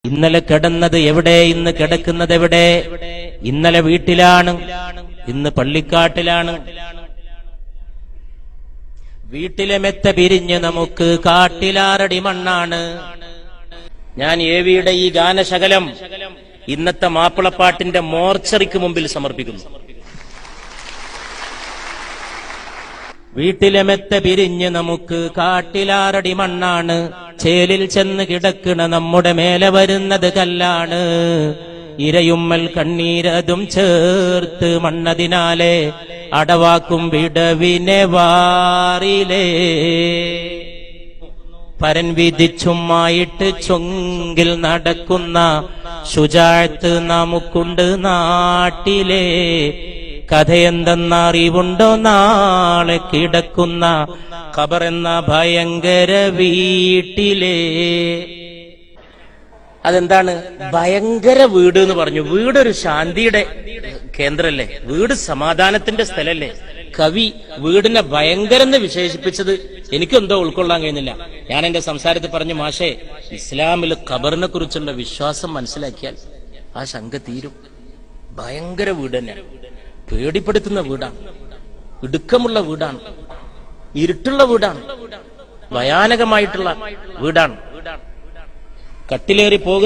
ഇന്നലെ കിടന്നത് എവിടെ, ഇന്ന് കിടക്കുന്നത് എവിടെ? ഇന്നലെ വീട്ടിലാണ്, ഇന്ന് പള്ളിക്കാട്ടിലാണ്. വീട്ടിലെ മെത്ത പിരിഞ്ഞ് നമുക്ക് കാട്ടിലാറടി മണ്ണാണ്. ഞാൻ എവിയുടെ ഈ ഗാനശകലം ഇന്നത്തെ മാപ്പിളപ്പാട്ടിന്റെ മോർച്ചറിക്ക് മുമ്പിൽ സമർപ്പിക്കുന്നു. വീട്ടിലെ മെത്ത പിരിഞ്ഞ് നമുക്ക് കാട്ടിലാറടി മണ്ണാണ്. ചേലിൽ ചെന്ന് കിടക്കണ നമ്മുടെ മേലെ വരുന്നത് കല്ലാണ്. ഇരയുമ്മൽ കണ്ണീരതും ചേർത്ത് മണ്ണതിനാലെ അടവാക്കും വിടവിനെ വാറിലേ. പരൻ വിധിച്ചുമായിട്ട് ചൊങ്കിൽ നടക്കുന്ന ശുജാഅത്ത് നമുക്കുണ്ട് നാട്ടിലെ. കഥയെന്തെന്നറിവുണ്ടോ നാളെ കിടക്കുന്ന ഖബറെന്ന ഭയങ്കര വീട്ടിലെ. അതെന്താണ് ഭയങ്കര വീട് എന്ന് പറഞ്ഞു? വീടൊരു ശാന്തിയുടെ കേന്ദ്രല്ലേ, വീട് സമാധാനത്തിന്റെ സ്ഥലല്ലേ. കവി വീടിനെ ഭയങ്കരം എന്ന് വിശേഷിപ്പിച്ചത് എനിക്കെന്തോ ഉൾക്കൊള്ളാൻ കഴിയുന്നില്ല. ഞാൻ എന്റെ സംസാരത്തിൽ പറഞ്ഞു, മാഷേ, ഇസ്ലാമിൽ ഖബറിനെ കുറിച്ചുള്ള വിശ്വാസം മനസ്സിലാക്കിയാൽ ആ ശങ്ക തീരും. ഭയങ്കര വീട് തന്നെയാണ്, പേടിപ്പെടുത്തുന്ന വീടാണ്, ഇടുക്കമുള്ള വീടാണ്, ഇരുട്ടുള്ള വീടാണ്, ഭയാനകമായിട്ടുള്ള വീടാണ്. കട്ടിലേറി പോകുന്ന